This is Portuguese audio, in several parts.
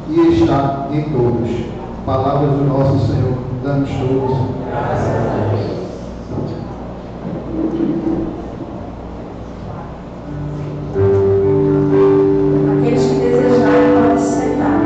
e está em todos. Palavras do nosso Senhor, damos todos. Graças a Deus. Aqueles que desejarem podem se sentar.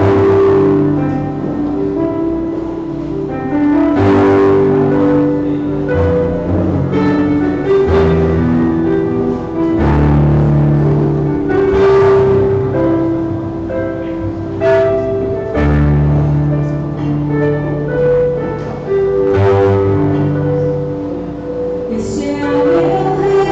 Esse é o meu rei.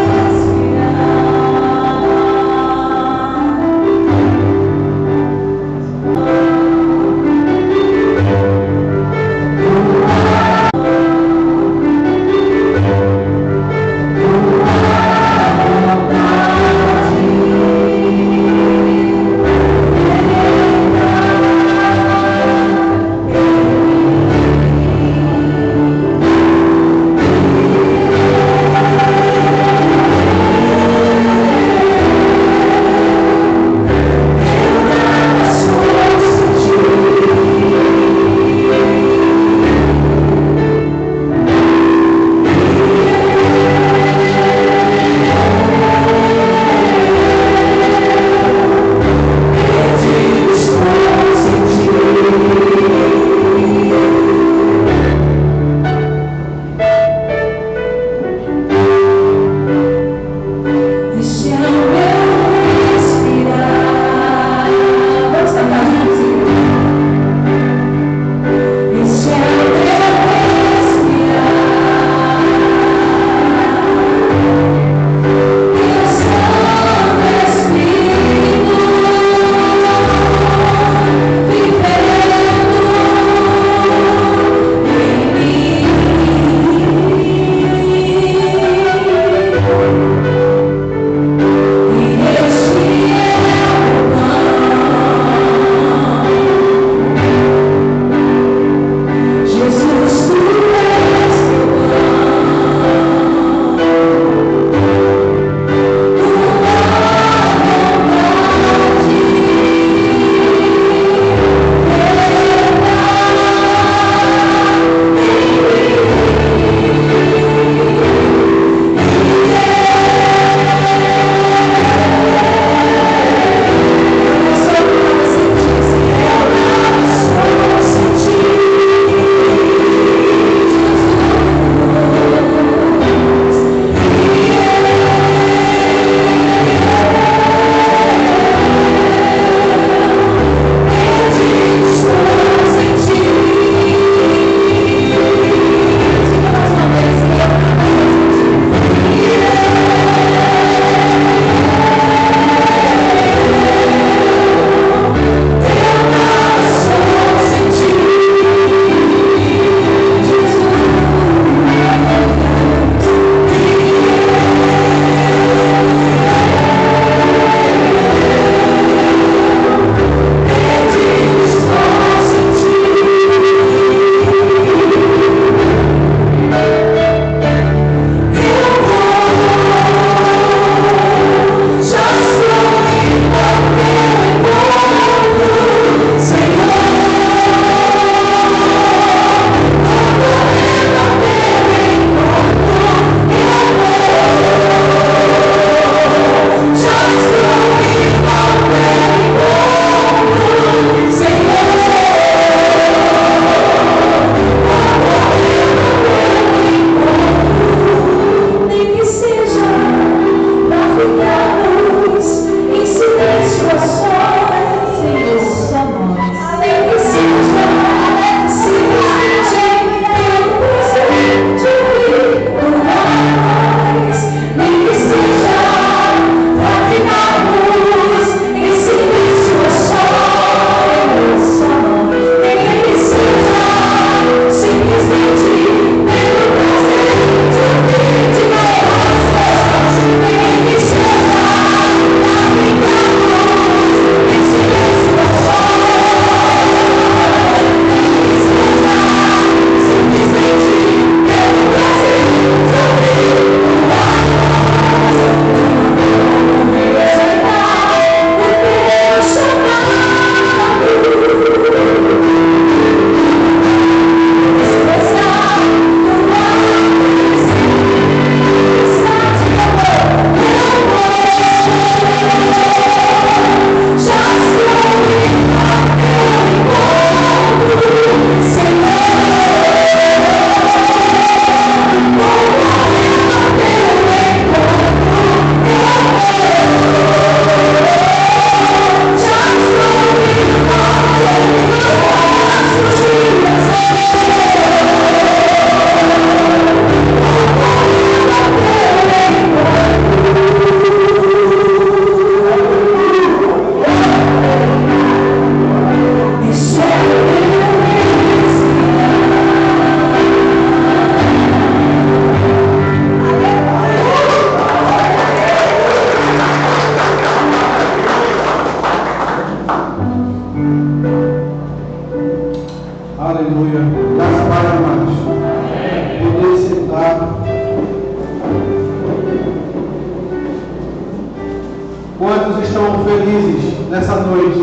Quantos estão felizes nessa noite?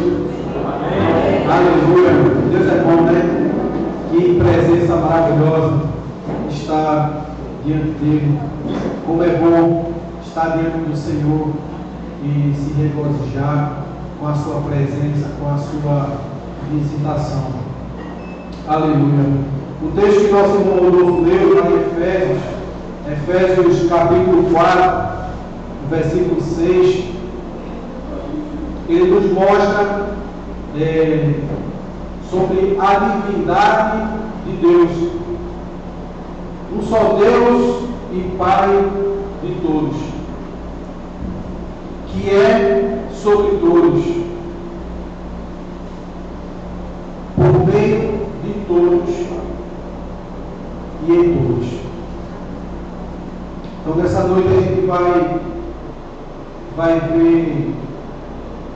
Amém. Aleluia. Deus é bom, né? Que presença maravilhosa estar diante dele. Como é bom estar diante do Senhor e se regozijar com a sua presença, com a sua visitação. Aleluia. O texto que nosso irmão Rodolfo leu lá em Efésios capítulo 4, versículo 6, ele nos mostra sobre a divindade de Deus. Um só Deus e Pai de todos, que é sobre todos, por meio de todos e em todos. Então nessa noite a gente vai ver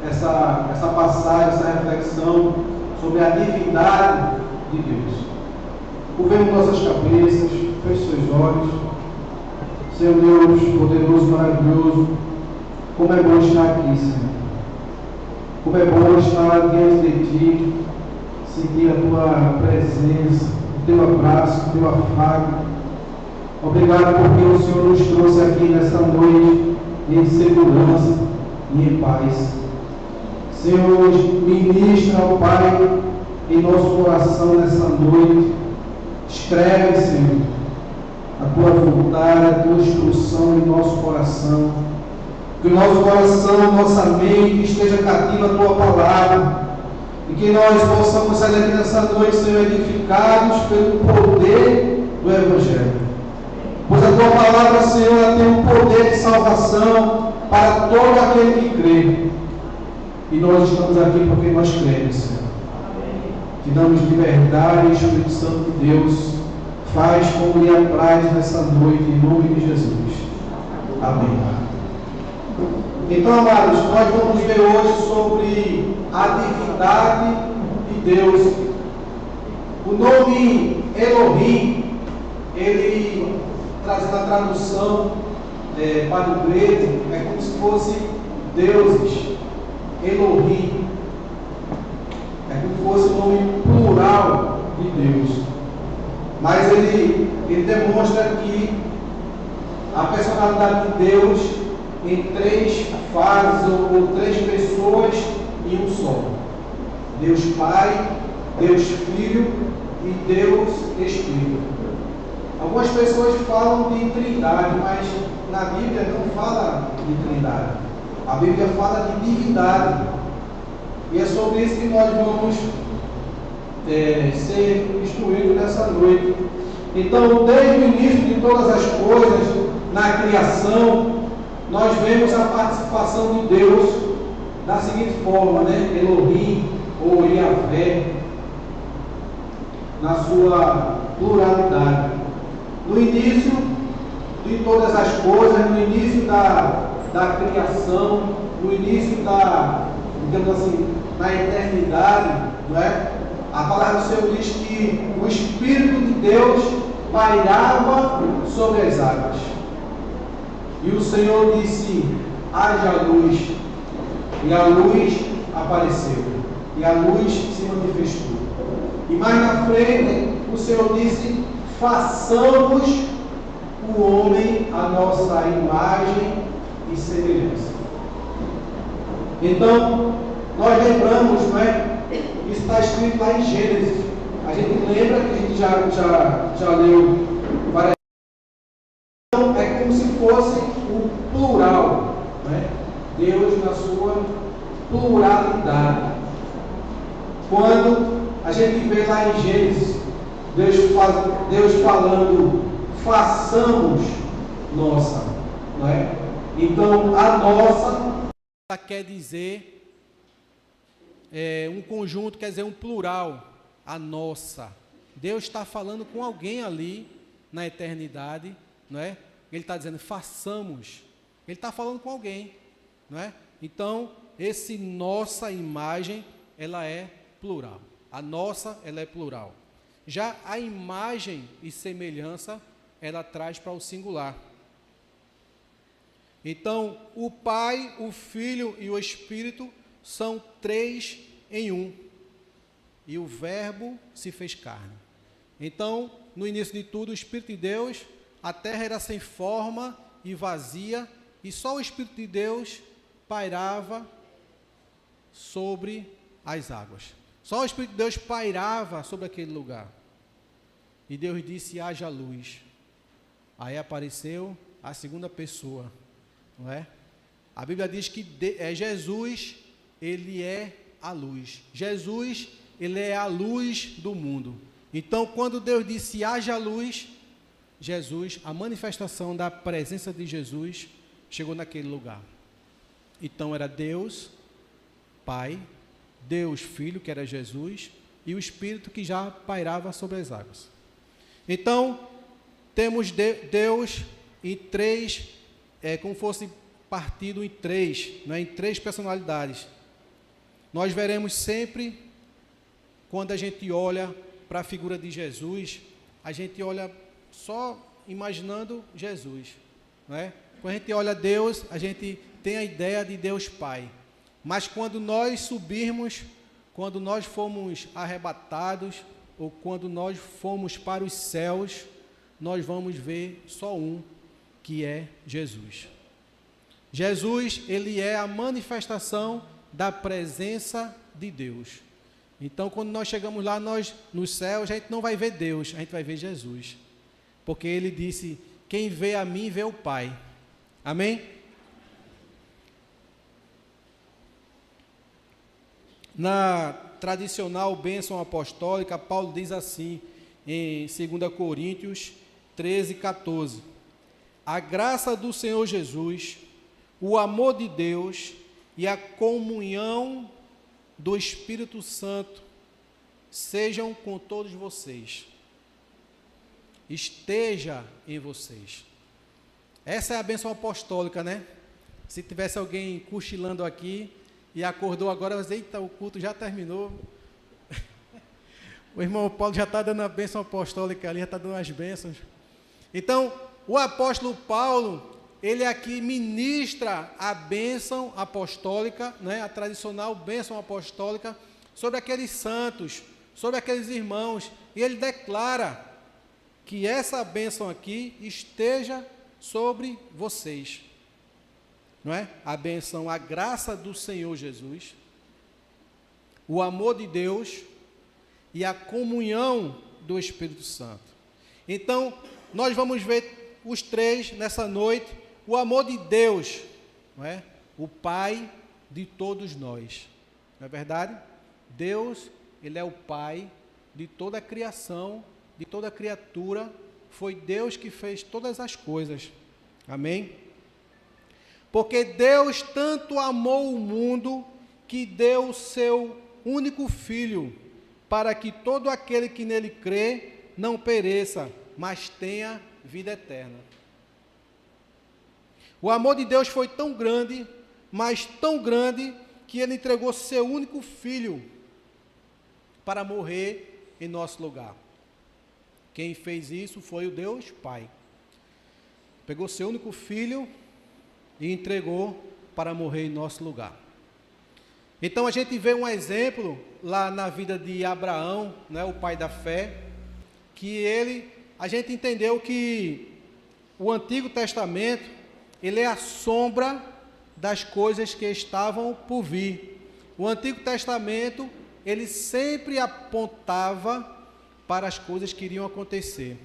essa passagem, essa reflexão sobre a divindade de Deus. Curvemos nossas cabeças, feche seus olhos. Senhor Deus, poderoso, maravilhoso, como é bom estar aqui, Senhor. Como é bom estar diante de Ti, sentir a Tua presença, o Teu abraço, o Teu afago. Obrigado porque o Senhor nos trouxe aqui nesta noite em segurança e em paz. Senhor, ministra, ó Pai, em nosso coração nessa noite. Escreve, Senhor, a Tua vontade, a Tua instrução em nosso coração. Que o nosso coração, nossa mente esteja cativa à Tua palavra. E que nós possamos sair daqui nessa noite, Senhor, edificados pelo poder do Evangelho. Pois a Tua palavra, Senhor, ela tem um poder de salvação para todo aquele que crê. E nós estamos aqui porque nós cremos, Senhor. Te damos liberdade, Espírito Santo de Deus. Faz como lhe apraz nessa noite, em nome de Jesus. Amém. Então, amados, nós vamos ver hoje sobre a divindade de Deus. O nome Elohim, ele, trazendo a tradução para o grego, é como se fosse deuses. Elohim é como se fosse o nome plural de Deus. Mas ele demonstra aqui a personalidade de Deus em três fases ou três pessoas em um só: Deus Pai, Deus Filho e Deus Espírito. Algumas pessoas falam de trindade, mas na Bíblia não fala de trindade. A Bíblia fala de divindade. E é sobre isso que nós vamos ser instruídos nessa noite. Então, desde o início de todas as coisas, na criação, nós vemos a participação de Deus da seguinte forma, né? Elohim ou Yahvé, na sua pluralidade. No início de todas as coisas, no início da criação, no início digamos assim, na eternidade, não é? A palavra do Senhor diz que o Espírito de Deus pairava sobre as águas. E o Senhor disse: haja luz. E a luz apareceu. E a luz se manifestou. E mais na frente, o Senhor disse: façamos o homem a nossa imagem e semelhança. Então, nós lembramos, não é? Isso está escrito lá em Gênesis. A gente lembra que a gente já leu várias vezes. Então, é como se fosse o plural, não é? Deus na sua pluralidade. Quando a gente vê lá em Gênesis, Deus falando: façamos nossa, não é? Então, a nossa quer dizer um conjunto, quer dizer um plural, a nossa. Deus está falando com alguém ali na eternidade, não é? Ele está dizendo: façamos. Ele está falando com alguém, não é? Então, esse nossa imagem, ela é plural. A nossa, ela é plural. Já a imagem e semelhança, ela traz para o singular. Então, o Pai, o Filho e o Espírito são três em um. E o Verbo se fez carne. Então, no início de tudo, o Espírito de Deus, a terra era sem forma e vazia, e só o Espírito de Deus pairava sobre as águas. Só o Espírito de Deus pairava sobre aquele lugar. E Deus disse: haja luz. Aí apareceu a segunda pessoa, não é? A Bíblia diz que Jesus, ele é a luz. Jesus, ele é a luz do mundo. Então, quando Deus disse haja luz, Jesus, a manifestação da presença de Jesus, chegou naquele lugar. Então, era Deus Pai, Deus Filho, que era Jesus, e o Espírito que já pairava sobre as águas. Então, temos Deus em três, como fosse partido em três, né, em três personalidades. Nós veremos sempre, quando a gente olha para a figura de Jesus, a gente olha só imaginando Jesus, né? Quando a gente olha Deus, a gente tem a ideia de Deus Pai. Mas quando nós subirmos, quando nós formos arrebatados, ou quando nós formos para os céus, nós vamos ver só um, que é Jesus. Jesus, ele é a manifestação da presença de Deus. Então, quando nós chegamos lá, nos céus, a gente não vai ver Deus, a gente vai ver Jesus. Porque ele disse: quem vê a mim, vê o Pai. Amém? Na tradicional bênção apostólica, Paulo diz assim, em 2 Coríntios 13, 14: a graça do Senhor Jesus, o amor de Deus e a comunhão do Espírito Santo sejam com todos vocês. Esteja em vocês. Essa é a bênção apostólica, né? Se tivesse alguém cochilando aqui e acordou agora, mas eita, o culto já terminou. O irmão Paulo já está dando a bênção apostólica ali, já está dando as bênçãos. Então, o apóstolo Paulo, ele aqui ministra a bênção apostólica, né, a tradicional bênção apostólica, sobre aqueles santos, sobre aqueles irmãos, e ele declara que essa bênção aqui esteja sobre vocês, não é? A bênção, a graça do Senhor Jesus, o amor de Deus e a comunhão do Espírito Santo. Então, nós vamos ver os três nessa noite. O amor de Deus, não é? O Pai de todos nós, não é verdade? Deus, ele é o Pai de toda a criação, de toda a criatura. Foi Deus que fez todas as coisas, amém? Porque Deus tanto amou o mundo, que deu o seu único Filho, para que todo aquele que nele crê, não pereça, mas tenha vida eterna. O amor de Deus foi tão grande, mas tão grande, que ele entregou seu único Filho para morrer em nosso lugar. Quem fez isso foi o Deus Pai. Pegou seu único Filho e entregou para morrer em nosso lugar. Então a gente vê um exemplo lá na vida de Abraão, né, o pai da fé, que a gente entendeu que o Antigo Testamento, ele é a sombra das coisas que estavam por vir. O Antigo Testamento, ele sempre apontava para as coisas que iriam acontecer.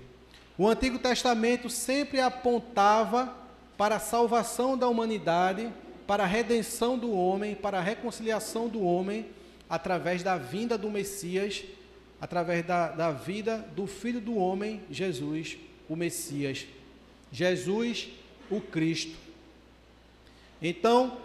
O Antigo Testamento sempre apontava para a salvação da humanidade, para a redenção do homem, para a reconciliação do homem, através da vinda do Messias, através da vida do Filho do homem, Jesus, o Messias. Jesus, o Cristo. Então,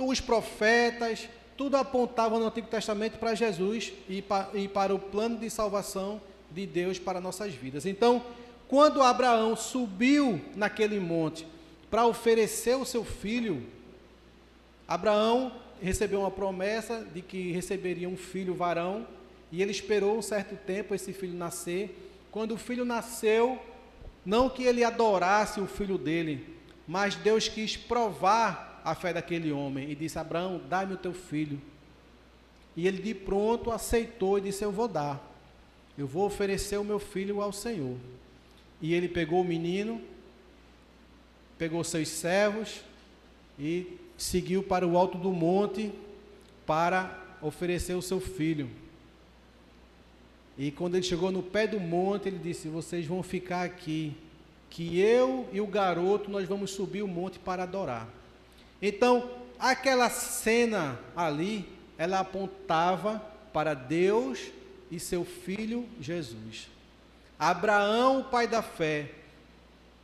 os profetas, tudo apontava no Antigo Testamento para Jesus e para o plano de salvação de Deus para nossas vidas. Então, quando Abraão subiu naquele monte para oferecer o seu filho, Abraão recebeu uma promessa de que receberia um filho varão, e ele esperou um certo tempo esse filho nascer. Quando o filho nasceu, não que ele adorasse o filho dele, mas Deus quis provar a fé daquele homem e disse: Abraão, dá-me o teu filho. E ele de pronto aceitou e disse: eu vou dar, eu vou oferecer o meu filho ao Senhor. E ele pegou o menino, pegou seus servos e seguiu para o alto do monte para oferecer o seu filho. E quando ele chegou no pé do monte, ele disse: vocês vão ficar aqui, que eu e o garoto nós vamos subir o monte para adorar. Então, aquela cena ali, ela apontava para Deus e seu filho Jesus. Abraão, o pai da fé,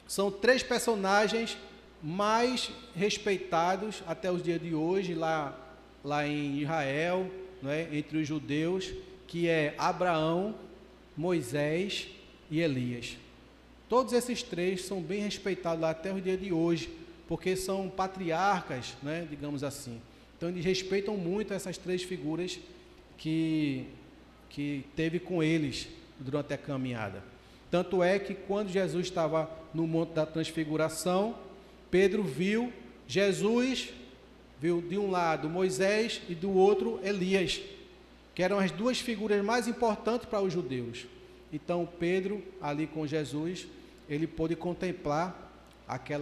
são 3 personagens mais respeitados até os dias de hoje, lá em Israel, não é? Entre os judeus, que é Abraão, Moisés e Elias. Todos esses 3 são bem respeitados lá até os dias de hoje, porque são patriarcas, né, digamos assim. Então eles respeitam muito essas 3 figuras que teve com eles durante a caminhada. Tanto é que quando Jesus estava no Monte da Transfiguração, Pedro viu Jesus, viu de um lado Moisés e do outro Elias, que eram as 2 figuras mais importantes para os judeus. Então Pedro, ali com Jesus, ele pôde contemplar aqueles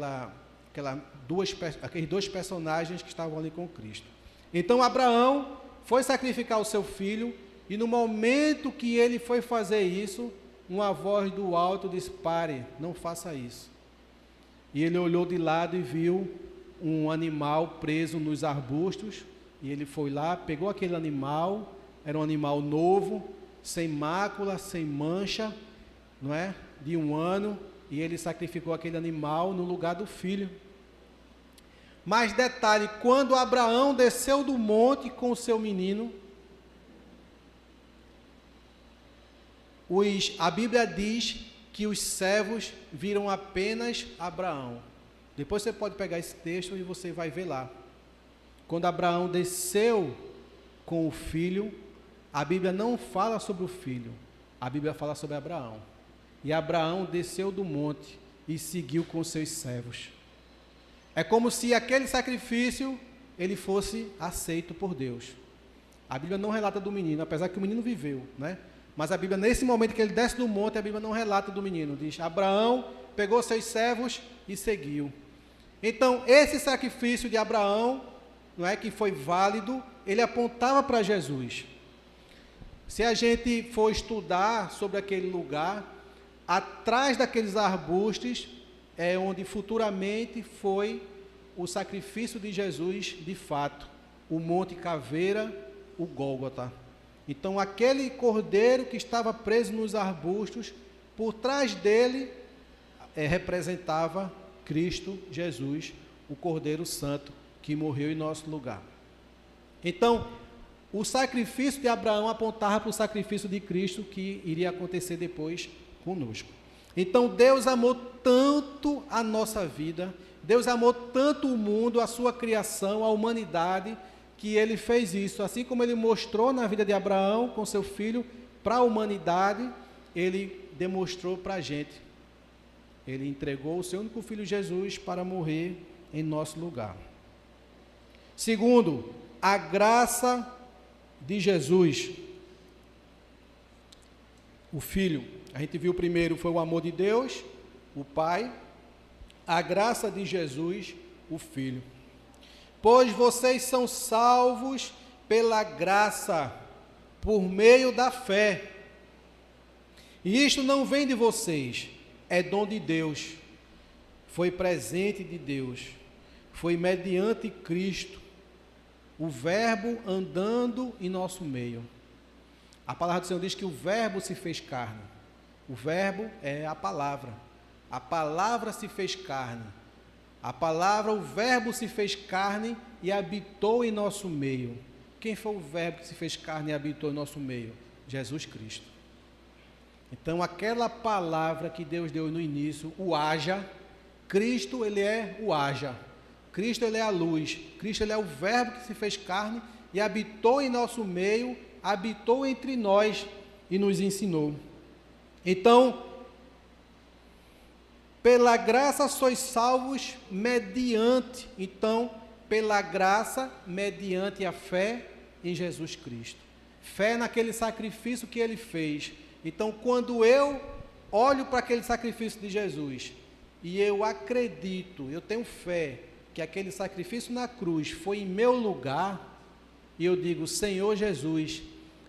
2 personagens que estavam ali com Cristo. Então Abraão foi sacrificar o seu filho, e no momento que ele foi fazer isso, uma voz do alto disse: pare, não faça isso. E ele olhou de lado e viu um animal preso nos arbustos, e ele foi lá, pegou aquele animal, era um animal novo, sem mácula, sem mancha, não é? De 1 ano, e ele sacrificou aquele animal no lugar do filho. Mas detalhe, quando Abraão desceu do monte com o seu menino, a Bíblia diz que os servos viram apenas Abraão. Depois você pode pegar esse texto e você vai ver lá. Quando Abraão desceu com o filho, a Bíblia não fala sobre o filho, a Bíblia fala sobre Abraão. E Abraão desceu do monte e seguiu com seus servos. É como se aquele sacrifício ele fosse aceito por Deus. A Bíblia não relata do menino, apesar que o menino viveu, né? Mas a Bíblia, nesse momento que ele desce do monte, a Bíblia não relata do menino. Diz: Abraão pegou seus servos e seguiu. Então, esse sacrifício de Abraão, não é, que foi válido, ele apontava para Jesus. Se a gente for estudar sobre aquele lugar, atrás daqueles arbustos é onde futuramente foi o sacrifício de Jesus de fato, o Monte Caveira, o Gólgota. Então aquele cordeiro que estava preso nos arbustos, por trás dele representava Cristo Jesus, o Cordeiro Santo, que morreu em nosso lugar. Então, o sacrifício de Abraão apontava para o sacrifício de Cristo que iria acontecer depois conosco. Então Deus amou tanto a nossa vida, Deus amou tanto o mundo, a sua criação, a humanidade, que ele fez isso, assim como ele mostrou na vida de Abraão com seu filho para a humanidade, ele demonstrou para a gente. Ele entregou o seu único filho Jesus para morrer em nosso lugar. Segundo, a graça de Jesus, o Filho. A gente viu primeiro foi o amor de Deus, o Pai, a graça de Jesus, o Filho. Pois vocês são salvos pela graça, por meio da fé. E isto não vem de vocês, é dom de Deus, foi presente de Deus, foi mediante Cristo, o Verbo andando em nosso meio. A palavra do Senhor diz que o Verbo se fez carne. O Verbo é a palavra se fez carne. A palavra, o Verbo se fez carne e habitou em nosso meio. Quem foi o Verbo que se fez carne e habitou em nosso meio? Jesus Cristo. Então, aquela palavra que Deus deu no início, o haja, Cristo, ele é o haja. Cristo, ele é a luz. Cristo, ele é o Verbo que se fez carne e habitou em nosso meio, habitou entre nós e nos ensinou. Então, Pela graça sois salvos mediante. Então, pela graça, mediante a fé em Jesus Cristo. Fé naquele sacrifício que ele fez. Então, quando eu olho para aquele sacrifício de Jesus e eu acredito, eu tenho fé que aquele sacrifício na cruz foi em meu lugar, e eu digo: Senhor Jesus,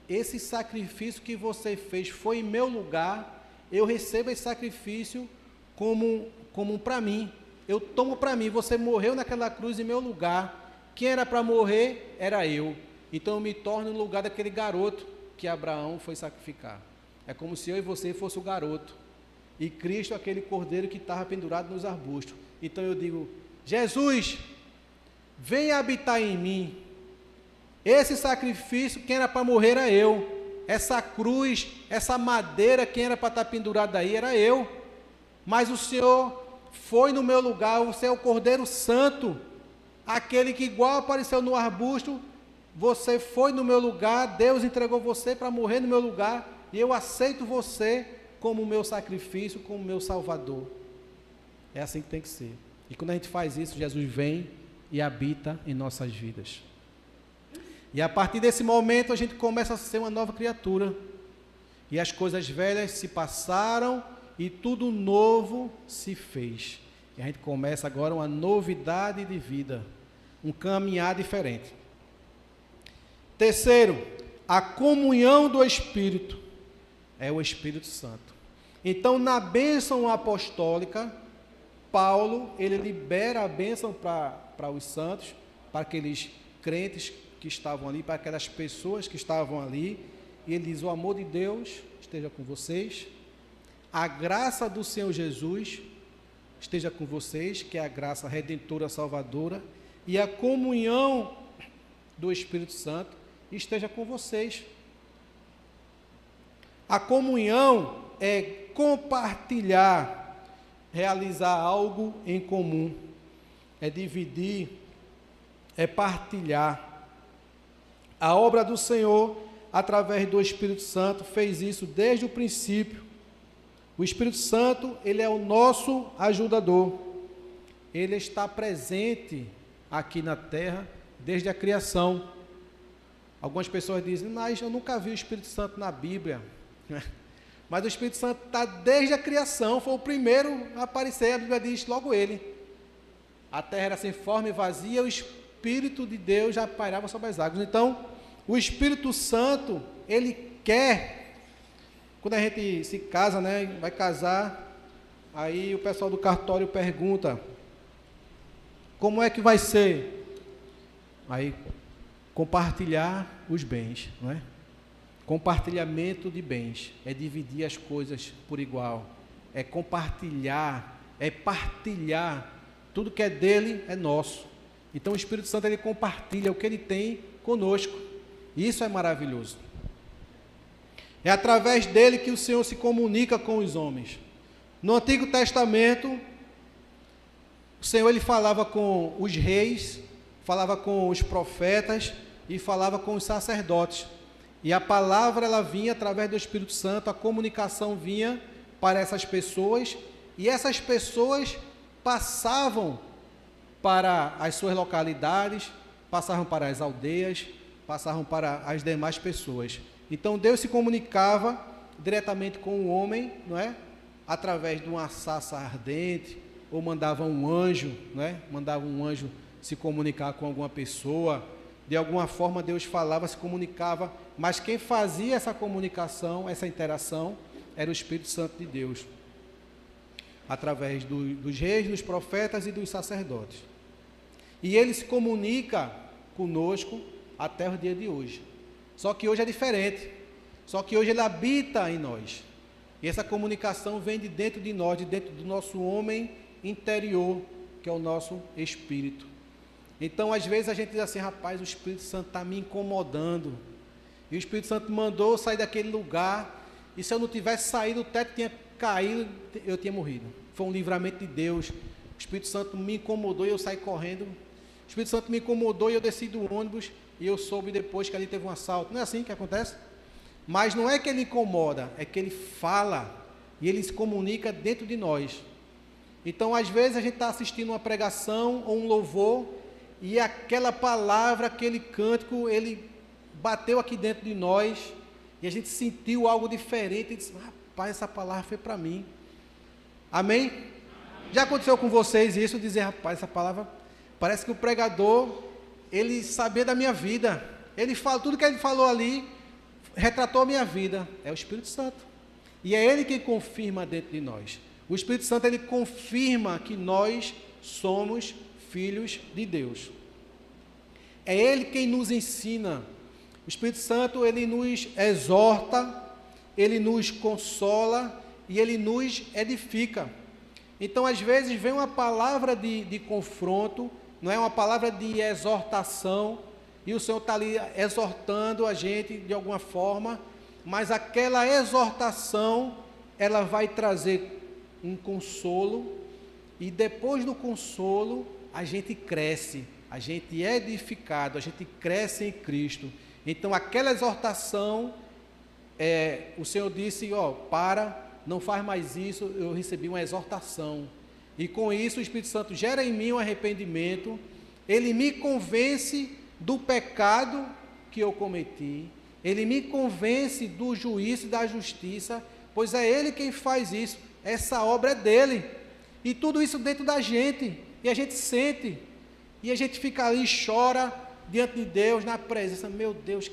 esse sacrifício que você fez foi em meu lugar, eu recebo esse sacrifício como para mim, eu tomo para mim. Você morreu naquela cruz em meu lugar, quem era para morrer era eu, então eu me torno no lugar daquele garoto que Abraão foi sacrificar. É como se eu e você fosse o garoto, e Cristo aquele cordeiro que estava pendurado nos arbustos. Então eu digo: Jesus, venha habitar em mim. Esse sacrifício, quem era para morrer era eu. Essa cruz, essa madeira, quem era para estar pendurado aí era eu. Mas o Senhor foi no meu lugar. Você é o Cordeiro Santo, aquele que igual apareceu no arbusto. Você foi no meu lugar, Deus entregou você para morrer no meu lugar, e eu aceito você como o meu sacrifício, como o meu Salvador. É assim que tem que ser. E quando a gente faz isso, Jesus vem e habita em nossas vidas. E a partir desse momento a gente começa a ser uma nova criatura. E as coisas velhas se passaram e tudo novo se fez. E a gente começa agora uma novidade de vida, um caminhar diferente. Terceiro, a comunhão do Espírito é o Espírito Santo. Então, na bênção apostólica, Paulo, ele libera a bênção para os santos, para aqueles crentes que estavam ali, para aquelas pessoas que estavam ali, e ele diz: o amor de Deus esteja com vocês, a graça do Senhor Jesus esteja com vocês, que é a graça redentora, salvadora, e a comunhão do Espírito Santo esteja com vocês. A comunhão é compartilhar, realizar algo em comum, é dividir, é partilhar. A obra do Senhor, através do Espírito Santo, fez isso desde o princípio. O Espírito Santo, ele é o nosso ajudador. Ele está presente aqui na terra desde a criação. Algumas pessoas dizem: mas eu nunca vi o Espírito Santo na Bíblia. Mas o Espírito Santo está desde a criação, foi o primeiro a aparecer. A Bíblia diz logo ele: a terra era sem forma e vazia, o Espírito de Deus já pairava sobre as águas. Então, o Espírito Santo, ele quer, quando a gente se casa, né, vai casar, aí o pessoal do cartório pergunta: como é que vai ser? Aí, compartilhar os bens, não é? Compartilhamento de bens, é dividir as coisas por igual, é compartilhar, é partilhar, tudo que é dele é nosso. Então o Espírito Santo, ele compartilha o que ele tem conosco, e isso é maravilhoso. É através dele que o Senhor se comunica com os homens. No Antigo Testamento, o Senhor, ele falava com os reis, falava com os profetas e falava com os sacerdotes. E a palavra, ela vinha através do Espírito Santo, a comunicação vinha para essas pessoas, e essas pessoas passavam para as suas localidades, passavam para as aldeias, passavam para as demais pessoas. Então Deus se comunicava diretamente com o homem, não é? Através de uma sarça ardente, ou mandava um anjo, não é? Mandava um anjo se comunicar com alguma pessoa. De alguma forma Deus falava, se comunicava, mas quem fazia essa comunicação, essa interação, era o Espírito Santo de Deus, através dos reis, dos profetas e dos sacerdotes. E ele se comunica conosco até o dia de hoje. Só que hoje é diferente. Só que hoje ele habita em nós. E essa comunicação vem de dentro de nós, de dentro do nosso homem interior, que é o nosso espírito. Então, às vezes a gente diz assim: rapaz, o Espírito Santo está me incomodando. E o Espírito Santo mandou eu sair daquele lugar, e se eu não tivesse saído, o teto tinha caído, eu tinha morrido. Foi um livramento de Deus. O Espírito Santo me incomodou e eu saí correndo. O Espírito Santo me incomodou e eu desci do ônibus, e eu soube depois que ali teve um assalto. Não é assim que acontece? Mas não é que ele incomoda, é que ele fala, e ele se comunica dentro de nós. Então, às vezes, a gente está assistindo uma pregação ou um louvor, e aquela palavra, aquele cântico, ele bateu aqui dentro de nós, e a gente sentiu algo diferente, e disse, rapaz, essa palavra foi para mim. Amém? Já aconteceu com vocês isso, dizer, rapaz, essa palavra, parece que o pregador, ele sabia da minha vida, ele fala, tudo que ele falou ali, retratou a minha vida. É o Espírito Santo, e é Ele quem confirma dentro de nós. O Espírito Santo, ele confirma que nós somos filhos de Deus. É Ele quem nos ensina. O Espírito Santo, ele nos exorta, ele nos consola e ele nos edifica. Então, às vezes, vem uma palavra de confronto, não é uma palavra de exortação, e o Senhor está ali exortando a gente de alguma forma, mas aquela exortação, ela vai trazer um consolo, e depois do consolo, a gente cresce, a gente é edificado, a gente cresce em Cristo. Então, aquela exortação, o Senhor disse, não faz mais isso, eu recebi uma exortação. E com isso, o Espírito Santo gera em mim um arrependimento, ele me convence do pecado que eu cometi, ele me convence do juízo e da justiça, pois é Ele quem faz isso, essa obra é dele, e tudo isso dentro da gente, e a gente sente, e a gente fica ali e chora diante de Deus, na presença, meu Deus,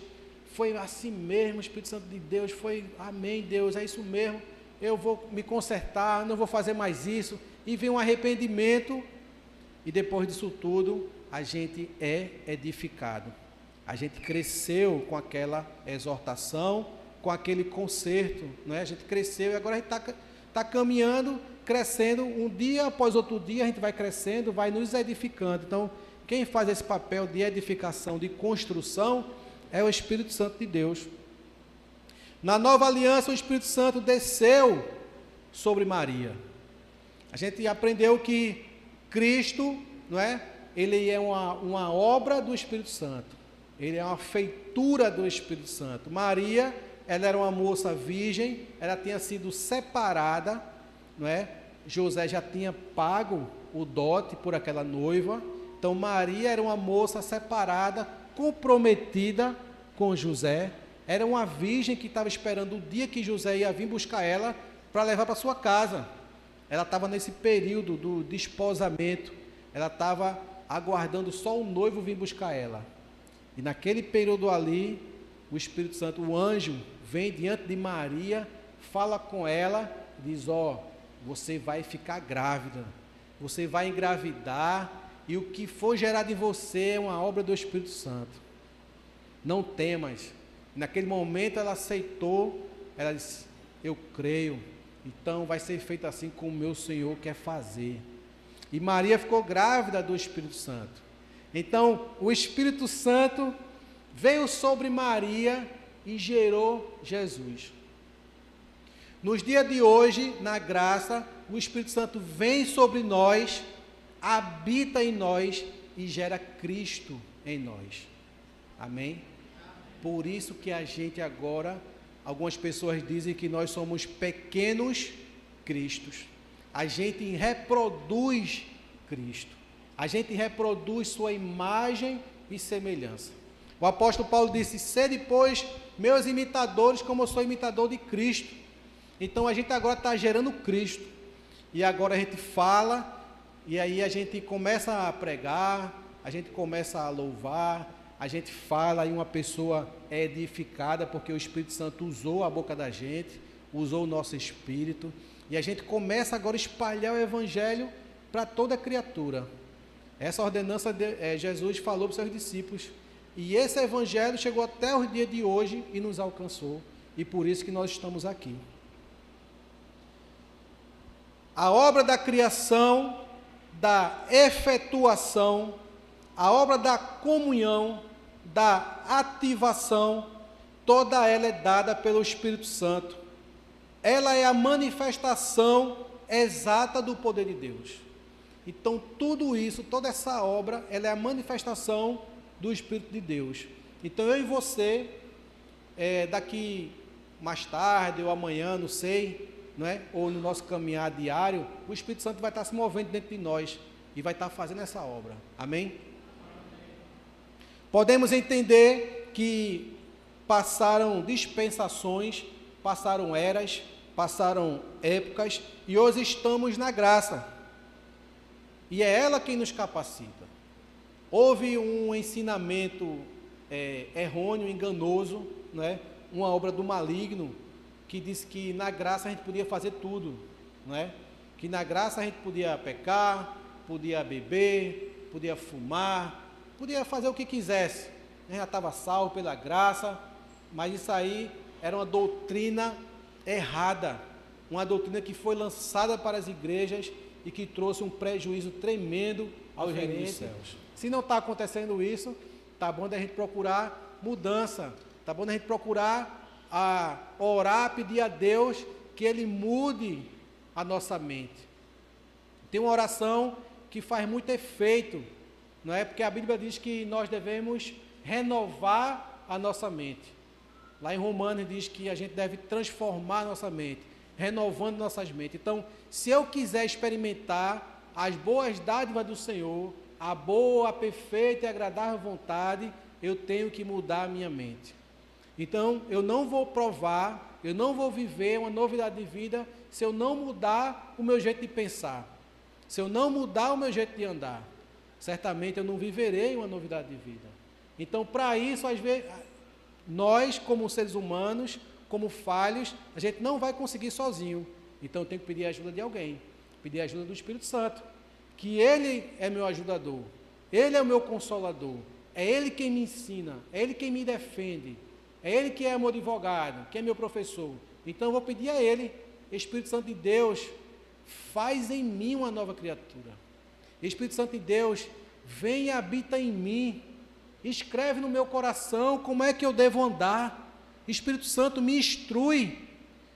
foi assim mesmo, o Espírito Santo de Deus, foi, amém Deus, é isso mesmo, eu vou me consertar, não vou fazer mais isso, e vem um arrependimento, e depois disso tudo, a gente é edificado, a gente cresceu com aquela exortação, com aquele conserto, não é? A gente cresceu e agora a gente está caminhando, crescendo, um dia após outro dia a gente vai crescendo, vai nos edificando. Então, quem faz esse papel de edificação, de construção, é o Espírito Santo de Deus. Na nova aliança, o Espírito Santo desceu sobre Maria. A gente aprendeu que Cristo, não é? Ele é uma obra do Espírito Santo. Ele é uma feitura do Espírito Santo. Maria, ela era uma moça virgem, ela tinha sido separada, não é? José já tinha pago o dote por aquela noiva. Então, Maria era uma moça separada, comprometida com José. Era uma virgem que estava esperando o dia que José ia vir buscar ela para levar para sua casa. Ela estava nesse período do desposamento. Ela estava aguardando só o noivo vir buscar ela. E naquele período ali, o Espírito Santo, o anjo, vem diante de Maria, fala com ela, diz, você vai ficar grávida, você vai engravidar, e o que for gerado em você é uma obra do Espírito Santo. Não temas. Naquele momento ela aceitou, ela disse, eu creio, então vai ser feito assim como o meu Senhor quer fazer. E Maria ficou grávida do Espírito Santo. Então, o Espírito Santo veio sobre Maria e gerou Jesus. Nos dias de hoje, na graça, o Espírito Santo vem sobre nós, habita em nós e gera Cristo em nós. Amém? Por isso que a gente agora, algumas pessoas dizem que nós somos pequenos Cristos. A gente reproduz Cristo. A gente reproduz sua imagem e semelhança. O apóstolo Paulo disse, sede, pois, meus imitadores, como eu sou imitador de Cristo. Então, a gente agora está gerando Cristo. E agora a gente fala, e aí a gente começa a pregar, a gente começa a louvar, a gente fala e uma pessoa é edificada, porque o Espírito Santo usou a boca da gente, usou o nosso espírito, e a gente começa agora a espalhar o Evangelho para toda criatura. Essa ordenança Jesus falou para os seus discípulos, e esse Evangelho chegou até os dias de hoje e nos alcançou, e por isso que nós estamos aqui. A obra da criação, da efetuação, a obra da comunhão, da ativação, toda ela é dada pelo Espírito Santo. Ela é a manifestação exata do poder de Deus. Então, tudo isso, toda essa obra, ela é a manifestação do Espírito de Deus. Então, eu e você, daqui mais tarde ou amanhã, não sei, não é? Ou no nosso caminhar diário, o Espírito Santo vai estar se movendo dentro de nós e vai estar fazendo essa obra. Amém? Podemos entender que passaram dispensações, passaram eras, passaram épocas e hoje estamos na graça. E é ela quem nos capacita. Houve um ensinamento errôneo, enganoso, né? Uma obra do maligno, que disse que na graça a gente podia fazer tudo, né? Que na graça a gente podia pecar, podia beber, podia fumar, podia fazer o que quisesse. A gente já estava salvo pela graça, mas isso aí era uma doutrina errada, uma doutrina que foi lançada para as igrejas e que trouxe um prejuízo tremendo ao reino dos céus. Se não está acontecendo isso, está bom da gente procurar mudança, está bom da gente procurar orar, pedir a Deus que Ele mude a nossa mente. Tem uma oração que faz muito efeito, não é? Porque a Bíblia diz que nós devemos renovar a nossa mente. Lá em Romanos diz que a gente deve transformar a nossa mente, renovando nossas mentes. Então, se eu quiser experimentar as boas dádivas do Senhor, a boa, a perfeita e agradável vontade, eu tenho que mudar a minha mente. Então, eu não vou provar, eu não vou viver uma novidade de vida se eu não mudar o meu jeito de pensar, se eu não mudar o meu jeito de andar. Certamente eu não viverei uma novidade de vida. Então, para isso, às vezes, nós, como seres humanos, como falhos, a gente não vai conseguir sozinho. Então, eu tenho que pedir a ajuda de alguém, pedir a ajuda do Espírito Santo, que Ele é meu ajudador, Ele é o meu consolador, é Ele quem me ensina, é Ele quem me defende, é Ele que é meu advogado, que é meu professor. Então, eu vou pedir a Ele, Espírito Santo de Deus, faz em mim uma nova criatura. Espírito Santo de Deus, vem e habita em mim, escreve no meu coração como é que eu devo andar. Espírito Santo, me instrui,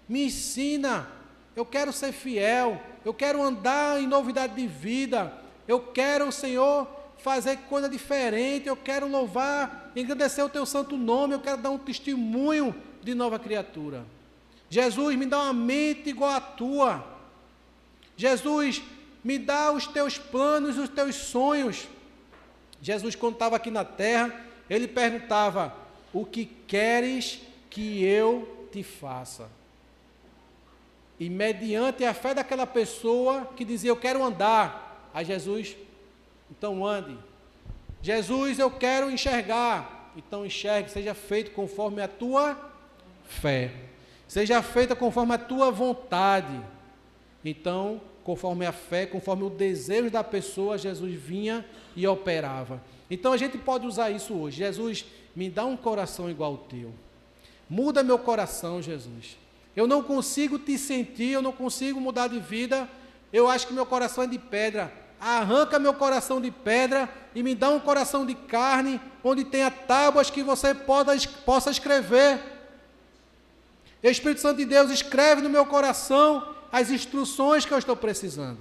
me ensina. Eu quero ser fiel, eu quero andar em novidade de vida, eu quero, Senhor, fazer coisa diferente, eu quero louvar, engrandecer o Teu santo nome, eu quero dar um testemunho de nova criatura. Jesus, me dá uma mente igual à Tua. Jesus, me dá os Teus planos, os Teus sonhos. Jesus, quando estava aqui na terra, Ele perguntava, o que queres que eu te faça? E mediante a fé daquela pessoa que dizia, eu quero andar, a Jesus, então ande. Jesus, eu quero enxergar, então enxergue, seja feito conforme a tua fé, seja feita conforme a tua vontade. Então, conforme a fé, conforme o desejo da pessoa, Jesus vinha e operava. Então a gente pode usar isso hoje. Jesus, me dá um coração igual ao teu. Muda meu coração, Jesus. Eu não consigo te sentir, eu não consigo mudar de vida. Eu acho que meu coração é de pedra. Arranca meu coração de pedra e me dá um coração de carne, onde tenha tábuas que você possa escrever. Espírito Santo de Deus, escreve no meu coração as instruções que eu estou precisando.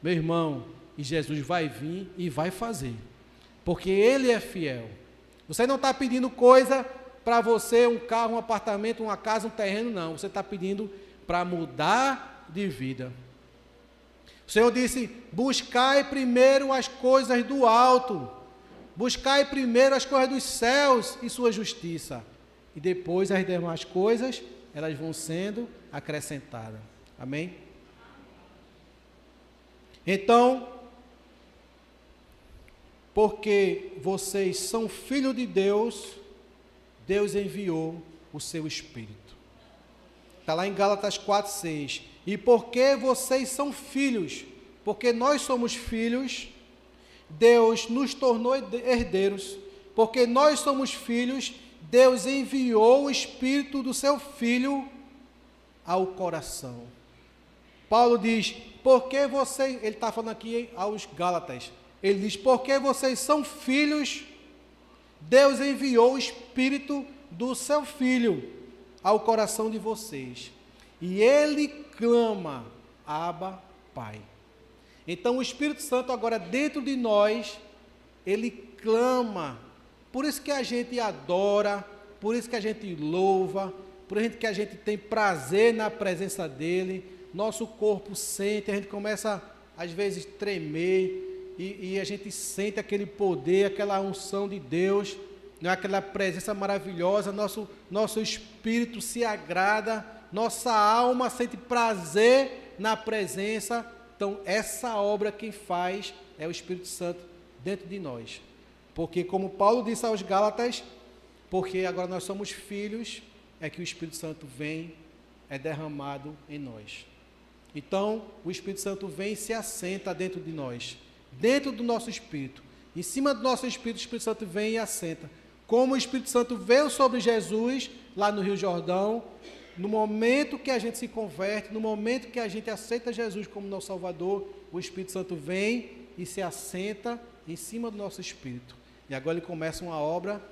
Meu irmão, e Jesus vai vir e vai fazer, porque Ele é fiel. Você não está pedindo coisa para você, um carro, um apartamento, uma casa, um terreno, não. Você está pedindo para mudar de vida. O Senhor disse, buscai primeiro as coisas do alto, buscai primeiro as coisas dos céus e sua justiça, e depois as demais coisas, elas vão sendo acrescentadas. Amém? Então, porque vocês são filhos de Deus, Deus enviou o seu Espírito. Está lá em Gálatas 4:6. E porque vocês são filhos, porque nós somos filhos, Deus nos tornou herdeiros. Porque nós somos filhos, Deus enviou o Espírito do seu Filho ao coração. Paulo diz, porque vocês, ele está falando aqui aos Gálatas, ele diz, porque vocês são filhos, Deus enviou o Espírito do seu Filho ao coração de vocês. E Ele clama, Abba, Pai. Então o Espírito Santo agora dentro de nós, Ele clama. Por isso que a gente adora, por isso que a gente louva, por gente que a gente tem prazer na presença dele, nosso corpo sente, a gente começa às vezes tremer e a gente sente aquele poder, aquela unção de Deus, não é? Aquela presença maravilhosa, nosso espírito se agrada, nossa alma sente prazer na presença. Então essa obra quem faz é o Espírito Santo dentro de nós, porque como Paulo disse aos Gálatas, porque agora nós somos filhos, é que o Espírito Santo vem, é derramado em nós. Então, o Espírito Santo vem e se assenta dentro de nós, dentro do nosso espírito. Em cima do nosso espírito, o Espírito Santo vem e assenta. Como o Espírito Santo veio sobre Jesus, lá no Rio Jordão, no momento que a gente se converte, no momento que a gente aceita Jesus como nosso Salvador, o Espírito Santo vem e se assenta em cima do nosso espírito. E agora ele começa uma obra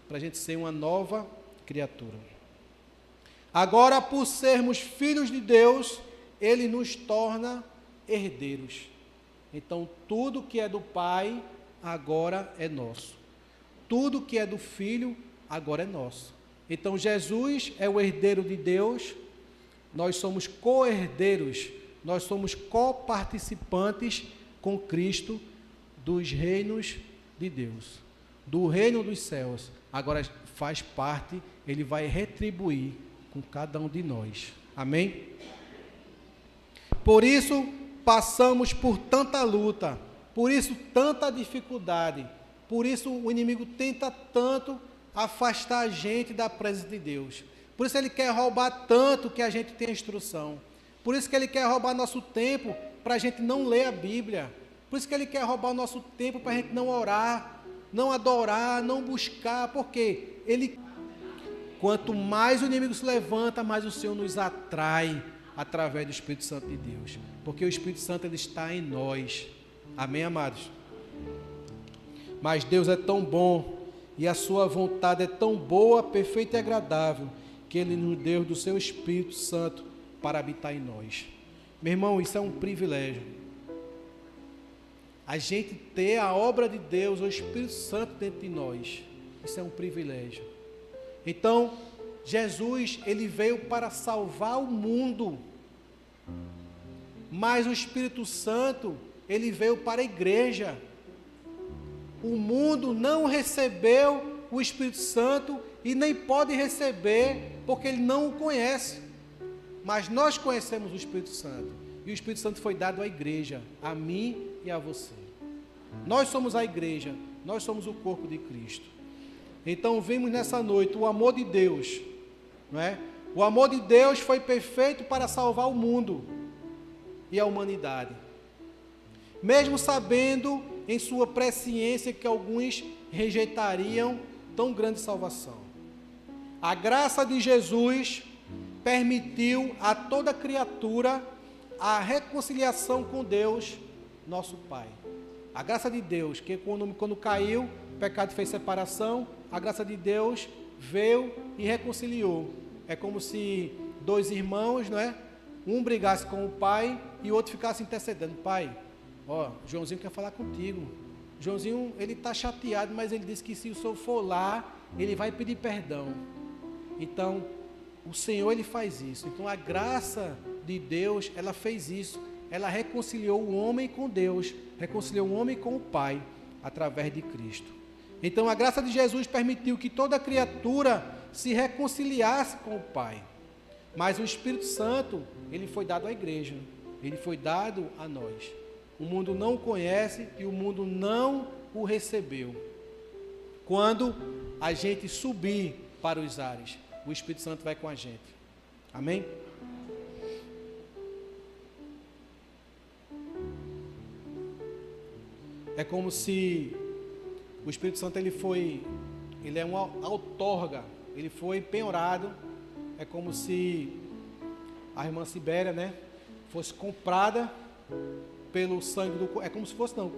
para a gente ser uma nova criatura. Agora, por sermos filhos de Deus, ele nos torna herdeiros. Então, tudo que é do Pai, agora é nosso. Tudo que é do Filho, agora é nosso. Então, Jesus é o herdeiro de Deus, nós somos co-herdeiros, nós somos coparticipantes com Cristo dos reinos de Deus, do reino dos céus. Agora faz parte, ele vai retribuir com cada um de nós. Amém? Por isso passamos por tanta luta, por isso tanta dificuldade, por isso o inimigo tenta tanto afastar a gente da presença de Deus. Por isso ele quer roubar tanto que a gente tenha instrução. Por isso que ele quer roubar nosso tempo para a gente não ler a Bíblia. Por isso que ele quer roubar o nosso tempo para a gente não orar, não adorar, não buscar. Porque quanto mais o inimigo se levanta, mais o Senhor nos atrai através do Espírito Santo de Deus. Porque o Espírito Santo ele está em nós. Amém, amados? Mas Deus é tão bom e a sua vontade é tão boa, perfeita e agradável, que ele nos deu do seu Espírito Santo para habitar em nós. Meu irmão, isso é um privilégio. A gente ter a obra de Deus, o Espírito Santo dentro de nós, isso é um privilégio. Então, Jesus, ele veio para salvar o mundo, mas o Espírito Santo, ele veio para a igreja. O mundo não recebeu o Espírito Santo e nem pode receber, porque ele não o conhece. Mas nós conhecemos o Espírito Santo, e o Espírito Santo foi dado à igreja, a mim e a você. Nós somos a igreja, nós somos o corpo de Cristo. Então vimos nessa noite o amor de Deus, não é? O amor de Deus foi perfeito para salvar o mundo e a humanidade. Mesmo sabendo em sua presciência que alguns rejeitariam tão grande salvação. A graça de Jesus permitiu a toda criatura a reconciliação com Deus, nosso Pai. A graça de Deus, que quando caiu, o pecado fez separação, a graça de Deus veio e reconciliou. É como se dois irmãos, não é? Um brigasse com o pai e o outro ficasse intercedendo. Pai, ó, Joãozinho quer falar contigo. Joãozinho, ele está chateado, mas ele disse que se o senhor for lá, ele vai pedir perdão. Então, o Senhor, ele faz isso. Então, a graça de Deus, ela fez isso. Ela reconciliou o homem com Deus, reconciliou o homem com o Pai, através de Cristo. Então, a graça de Jesus permitiu que toda criatura se reconciliasse com o Pai. Mas o Espírito Santo, ele foi dado à igreja, ele foi dado a nós. O mundo não o conhece e o mundo não o recebeu. Quando a gente subir para os ares, o Espírito Santo vai com a gente. Amém? É como se o Espírito Santo ele é uma outorga, ele foi penhorado. É como se a irmã Sibéria, né, fosse comprada pelo sangue do... É como se fosse, não.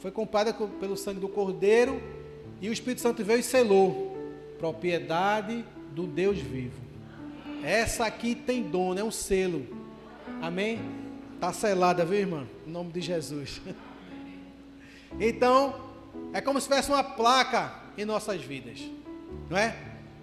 Foi comprada pelo sangue do Cordeiro e o Espírito Santo veio e selou. Propriedade do Deus vivo. Essa aqui tem dono, é um selo. Amém? Está selada, viu, irmã? Em nome de Jesus. Então, é como se tivesse uma placa em nossas vidas. Não é?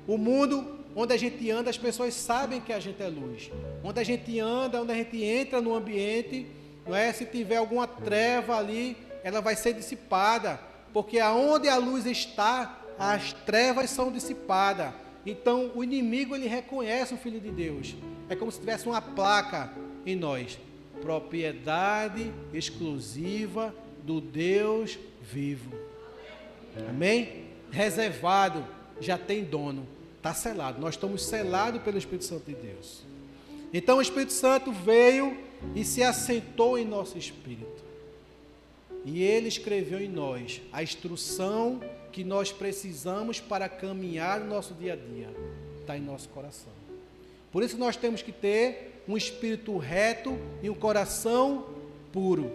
O mundo onde a gente anda, as pessoas sabem que a gente é luz. Onde a gente anda, onde a gente entra no ambiente, não é? Se tiver alguma treva ali, ela vai ser dissipada, porque aonde a luz está, as trevas são dissipadas. Então, o inimigo, ele reconhece o Filho de Deus. É como se tivesse uma placa em nós. Propriedade exclusiva do Deus vivo. Amém? Reservado, já tem dono. Está selado. Nós estamos selados pelo Espírito Santo de Deus. Então, o Espírito Santo veio e se assentou em nosso espírito. E ele escreveu em nós a instrução que nós precisamos para caminhar no nosso dia a dia. Está em nosso coração. Por isso nós temos que ter um espírito reto e um coração puro.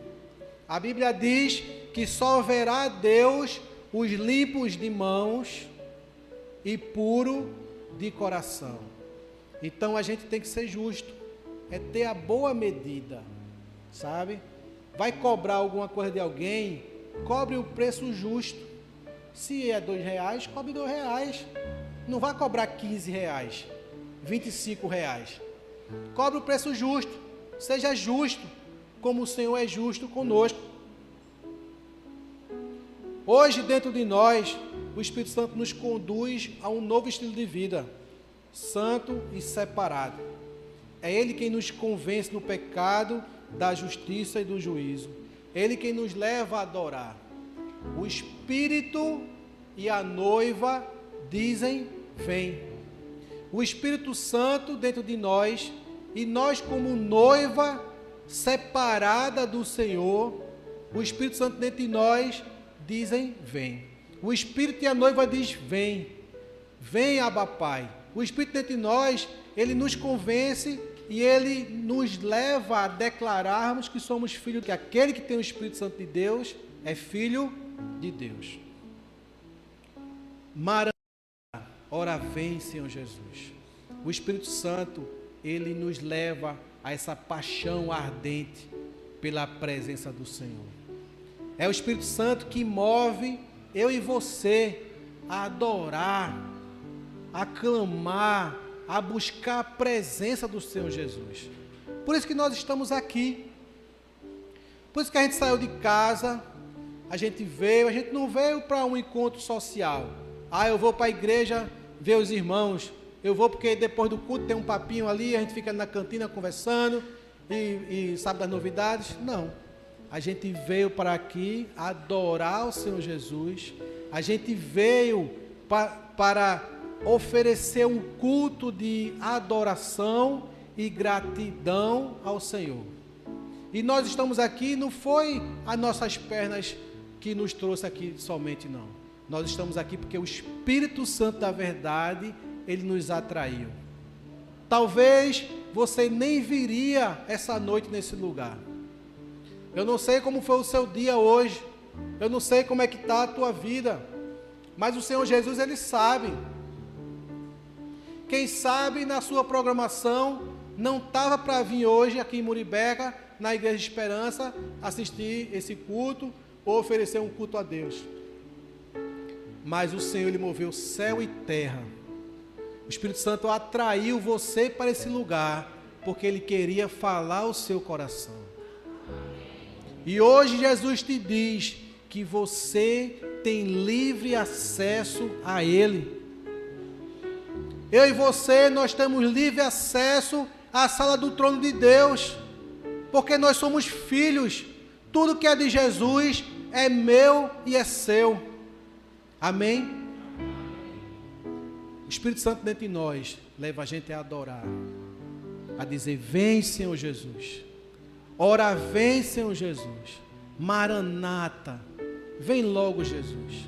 A Bíblia diz que só verá Deus os limpos de mãos e puro de coração. Então a gente tem que ser justo, é ter a boa medida, sabe? Vai cobrar alguma coisa de alguém, cobre o preço justo. Se é R$2, cobre R$2. Não vai cobrar R$15, R$25. Cobre o preço justo. Seja justo, como o Senhor é justo conosco. Hoje, dentro de nós, o Espírito Santo nos conduz a um novo estilo de vida, santo e separado. É Ele quem nos convence do pecado, da justiça e do juízo. É Ele quem nos leva a adorar. O Espírito e a noiva dizem, vem. O Espírito Santo dentro de nós, e nós como noiva separada do Senhor, o Espírito Santo dentro de nós dizem, vem. O Espírito e a noiva diz, vem. Vem, Abba Pai. O Espírito dentro de nós, ele nos convence e ele nos leva a declararmos que somos filhos, que aquele que tem o Espírito Santo de Deus é filho de Deus. Maranata, ora vem, Senhor Jesus. O Espírito Santo, ele nos leva a essa paixão ardente pela presença do Senhor. É o Espírito Santo que move eu e você a adorar, a clamar, a buscar a presença do Senhor Jesus. Por isso que nós estamos aqui. Por isso que a gente saiu de casa, a gente não veio para um encontro social. Eu vou para a igreja ver os irmãos. Eu vou porque depois do culto tem um papinho ali, a gente fica na cantina conversando e sabe das novidades. Não. A gente veio para aqui adorar o Senhor Jesus. A gente veio para oferecer um culto de adoração e gratidão ao Senhor. E nós estamos aqui, não foi as nossas pernas que nos trouxe aqui somente, não. Nós estamos aqui porque o Espírito Santo da verdade, ele nos atraiu. Talvez você nem viria essa noite nesse lugar. Eu não sei como foi o seu dia hoje. Eu não sei como é que está a tua vida. Mas o Senhor Jesus, ele sabe. Quem sabe na sua programação não estava para vir hoje aqui em Muribeca, na Igreja de Esperança, assistir esse culto ou oferecer um culto a Deus. Mas o Senhor, ele moveu céu e terra. O Espírito Santo atraiu você para esse lugar, porque ele queria falar ao seu coração. E hoje Jesus te diz que você tem livre acesso a Ele. Eu e você, nós temos livre acesso à sala do trono de Deus, porque nós somos filhos. Tudo que é de Jesus é meu e é seu. Amém? O Espírito Santo dentro de nós leva a gente a adorar, a dizer, vem, Senhor Jesus. Ora, vem, Senhor Jesus. Maranata, vem logo, Jesus.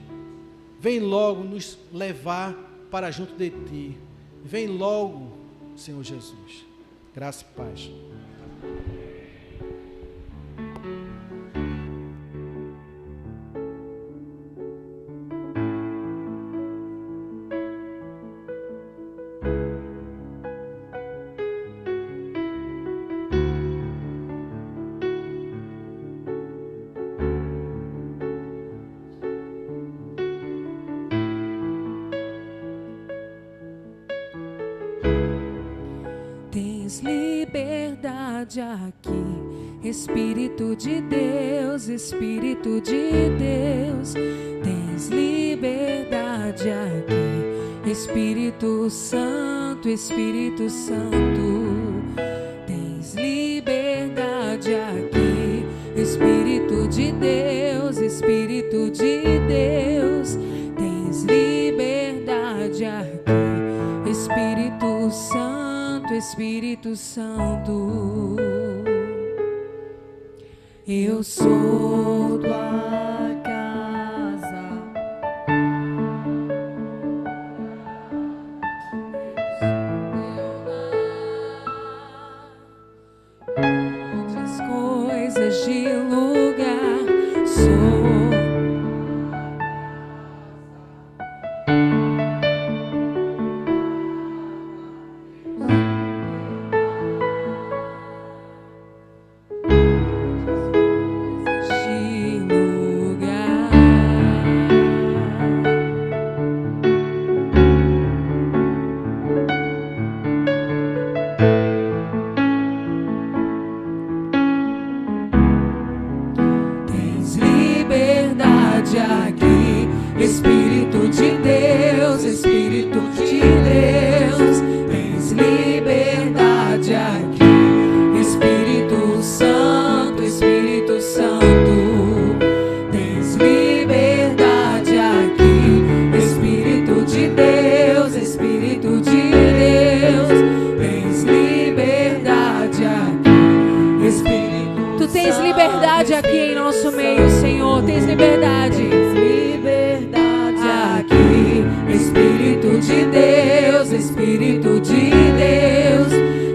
Vem logo nos levar para junto de Ti. Vem logo, Senhor Jesus. Graça e paz. Tens liberdade aqui, Espírito de Deus, Espírito de Deus. Tens liberdade aqui, Espírito Santo, Espírito Santo. Tens liberdade aqui, Espírito de Deus, Espírito de Deus. Tens liberdade aqui, Espírito Santo, Espírito Santo. Eu sou tua casa, muitas coisas de lugar sou. Espírito de Deus, Espírito de Deus. Tens liberdade aqui, Espírito Santo, Espírito Santo. Tens liberdade aqui, Espírito de Deus, Espírito de Deus. Tens liberdade aqui, Espírito. Tu tens liberdade aqui em nosso meio, Senhor. Tens liberdade. Espírito de Deus, Espírito de Deus.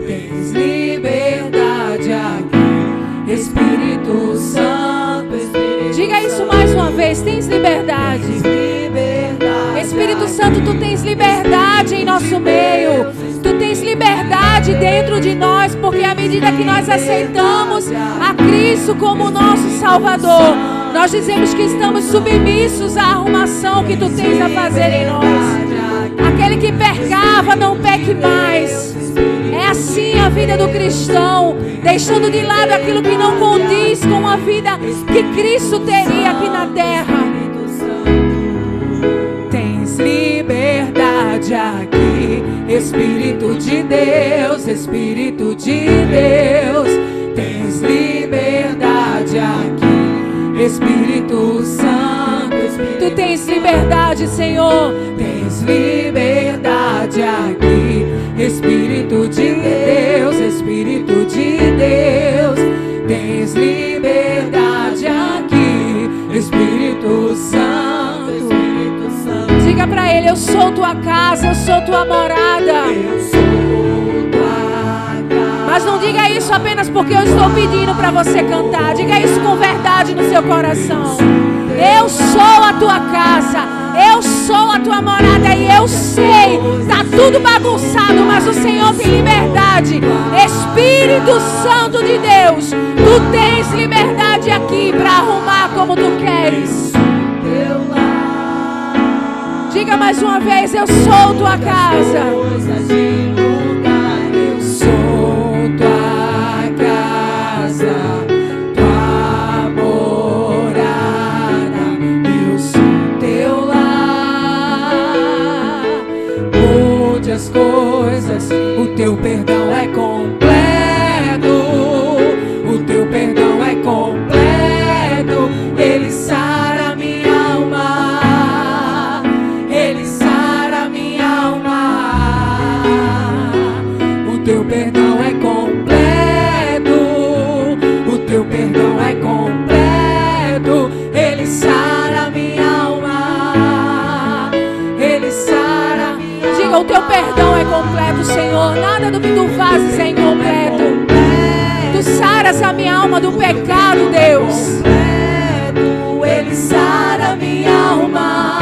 Tens liberdade aqui, Espírito Santo, Espírito. Diga isso mais uma vez. Tens liberdade. Espírito Santo, tu tens liberdade em nosso meio. Tu tens liberdade dentro de nós, porque à medida que nós aceitamos a Cristo como nosso Salvador, nós dizemos que estamos submissos à arrumação que tu tens a fazer em nós. Aquele que pecava, não peque mais. É assim a vida do cristão, deixando de lado aquilo que não condiz com a vida que Cristo teria aqui na terra. Tens liberdade aqui, Espírito de Deus, Espírito de Deus. Tens liberdade aqui, Espírito Santo, Espírito. Tu tens liberdade, Senhor. Tens liberdade aqui, Espírito de Deus, Espírito de Deus. Tens liberdade aqui, Espírito Santo, Espírito Santo. Diga pra ele: eu sou tua casa, eu sou tua morada. Eu sou tua casa. Mas não diga isso apenas porque eu estou pedindo para você cantar. Diga isso com verdade no seu coração. Eu sou a tua casa, eu sou a tua morada. E eu sei, tá tudo bagunçado, mas o Senhor tem liberdade. Espírito Santo de Deus, tu tens liberdade aqui para arrumar como tu queres. Diga mais uma vez: eu sou tua casa. Eu sou tua casa, tua morada. Eu sou teu lar. Muitas coisas, o teu perdão é completo. O teu perdão é completo. Ele sara minha alma. Ele sara minha alma. O teu perdão é completo. O teu perdão é completo. Ele sara minha alma. Ele sara. Diga: o teu perdão é completo, Senhor. Nada do que tu fazes é incompleto. Tu saras a minha alma do pecado, Deus. Ele sara minha alma.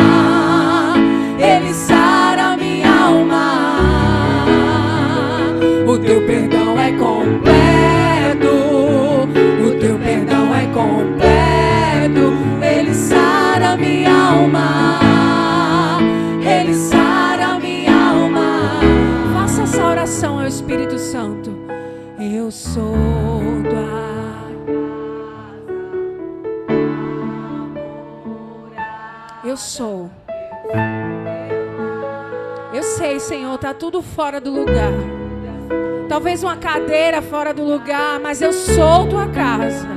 Ele sara minha alma. O teu perdão é completo. O teu perdão é completo. Ele sara minha alma. Ele sara minha alma. Faça essa oração ao Espírito Santo. Eu sou. Eu sei, Senhor, está tudo fora do lugar. Talvez uma cadeira fora do lugar, mas eu sou tua casa.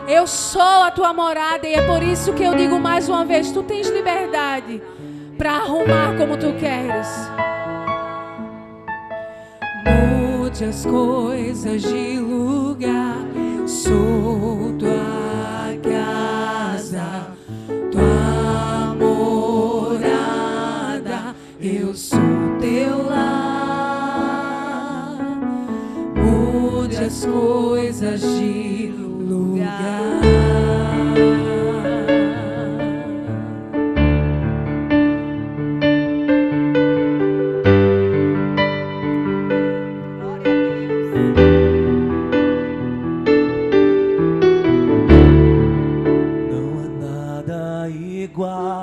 Eu sou a tua morada e é por isso que eu digo mais uma vez, tu tens liberdade para arrumar como tu queres. Mude as coisas de lugar. Sou tua casa, tua morada. Eu sou teu lar. Mude as coisas de lugar. Não há nada igual